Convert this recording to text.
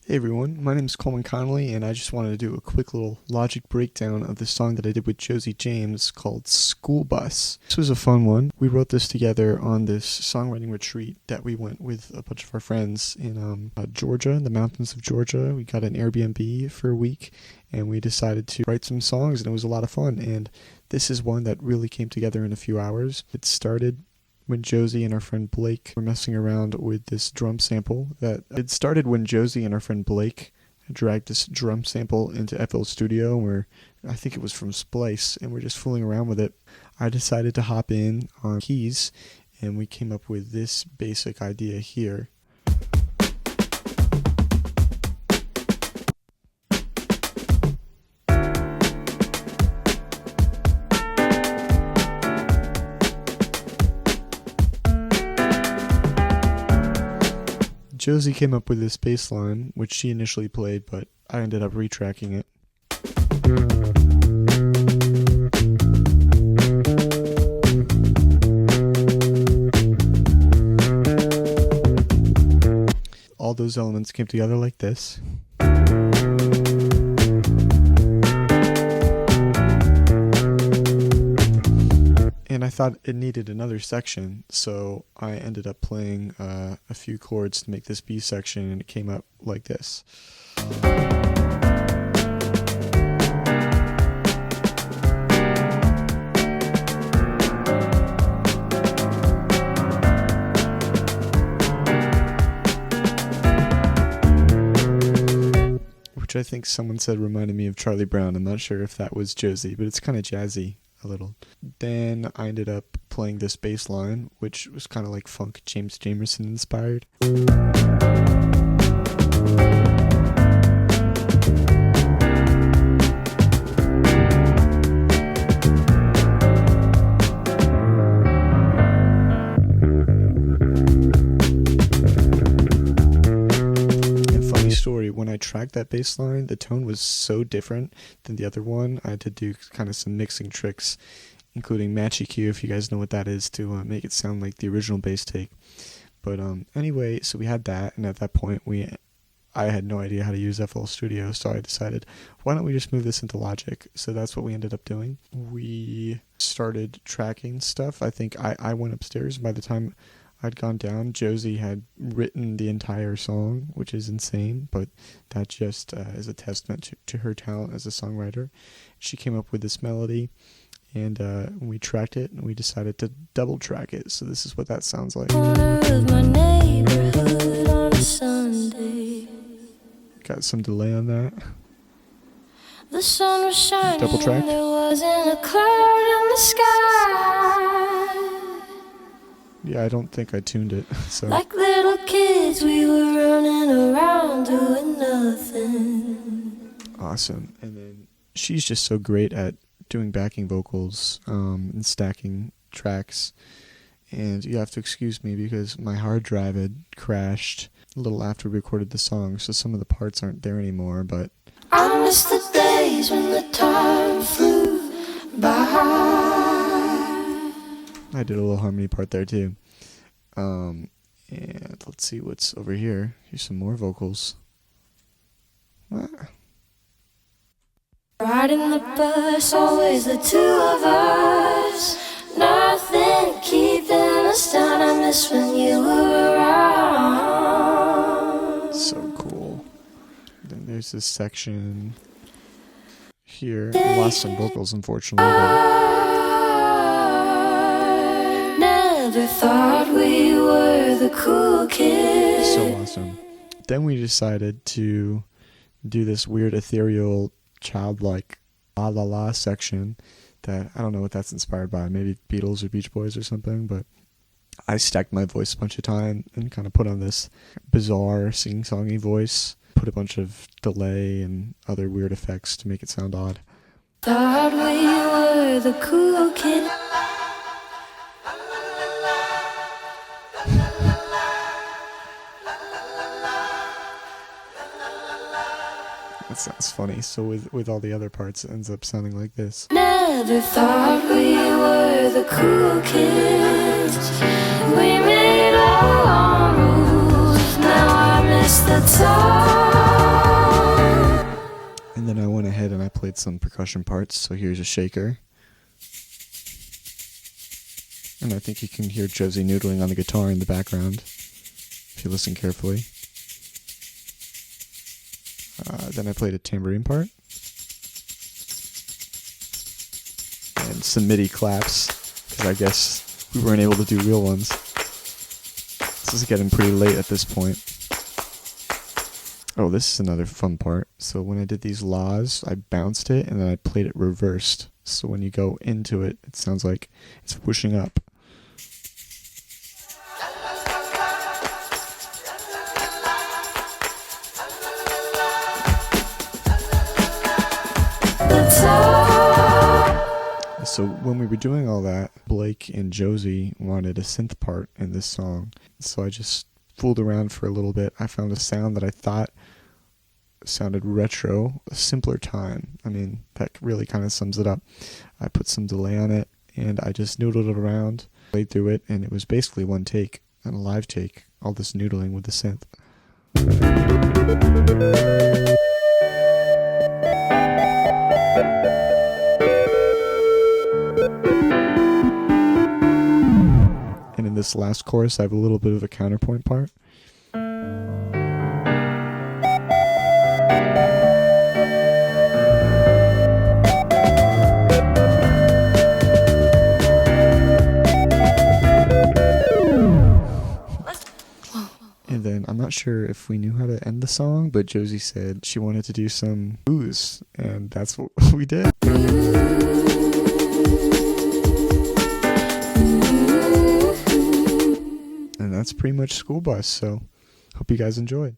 Hey everyone, my name is Colman Connolly, and I just wanted to do a quick little logic breakdown of the song that I did with Josie James called School Bus. This was a fun one. We wrote this together on this songwriting retreat that we went with a bunch of our friends in Georgia, in the mountains of Georgia. We got an Airbnb for a week, and we decided to write some songs, and it was a lot of fun. And this is one that really came together in a few hours. It started when Josie and our friend Blake were messing around with this drum sample. It started when Josie and our friend Blake dragged this drum sample into FL Studio, where I think it was from Splice, and we're just fooling around with it. I decided to hop in on keys, and we came up with this basic idea here. Josie came up with this bass line, which she initially played, but I ended up retracking it. All those elements came together like this. And I thought it needed another section, so I ended up playing a few chords to make this B section, and it came out like this. Which I think someone said reminded me of Charlie Brown. I'm not sure if that was Josie, but it's kind of jazzy. A little. Then I ended up playing this bass line, which was kind of like funk James Jamerson inspired. Story, when I tracked that bass line, the tone was so different than the other one. I had to do kind of some mixing tricks, including match EQ, if you guys know what that is, to make it sound like the original bass take. But anyway, so we had that, and at that point I had no idea how to use FL Studio, so I decided, why don't we just move this into Logic? So that's what we ended up doing. We started tracking stuff. I think I went upstairs, and by the time I'd gone down, Josie had written the entire song, which is insane, but that just is a testament to her talent as a songwriter. She came up with this melody, and we tracked it, and we decided to double track it, so this is what that sounds like. My neighborhood on a Sunday. Got some delay on that. The sun was shining, double track. There wasn't a cloud in the sky. Yeah, I don't think I tuned it. So like little kids, we were running around doing nothing. Awesome. And then she's just so great at doing backing vocals and stacking tracks. And you have to excuse me because my hard drive had crashed a little after we recorded the song, so some of the parts aren't there anymore, but I miss the days when the time flew by. I did a little harmony part there too. And let's see what's over here. Here's some more vocals. Riding the bus, always the two of us. Nothing keeping us down. I miss when you were around. So cool. Then there's this section here. I lost some vocals, unfortunately. Never thought we were the cool kids. So awesome. Then we decided to do this weird ethereal childlike la la la section that I don't know what that's inspired by. Maybe Beatles or Beach Boys or something, but I stacked my voice a bunch of time and kind of put on this bizarre sing-songy voice, put a bunch of delay and other weird effects to make it sound odd. Thought we were the cool kids. That sounds funny. So with all the other parts, it ends up sounding like this. Never thought we were the cool kids. We made our own rules. Now I miss the time. And then I went ahead and I played some percussion parts. So here's a shaker. And I think you can hear Josie noodling on the guitar in the background, if you listen carefully. Then I played a tambourine part. And some MIDI claps, because I guess we weren't able to do real ones. This is getting pretty late at this point. Oh, this is another fun part. So when I did these laws, I bounced it and then I played it reversed. So when you go into it, it sounds like it's whooshing up. So when we were doing all that, Blake and Josie wanted a synth part in this song. So I just fooled around for a little bit. I found a sound that I thought sounded retro, a simpler time. I mean, that really kind of sums it up. I put some delay on it, and I just noodled it around, played through it, and it was basically one take, and a live take, all this noodling with the synth. And in this last chorus, I have a little bit of a counterpoint part. And then I'm not sure if we knew how to end the song, but Josie said she wanted to do some booze, and that's what we did. And that's pretty much School Bus, so hope you guys enjoyed.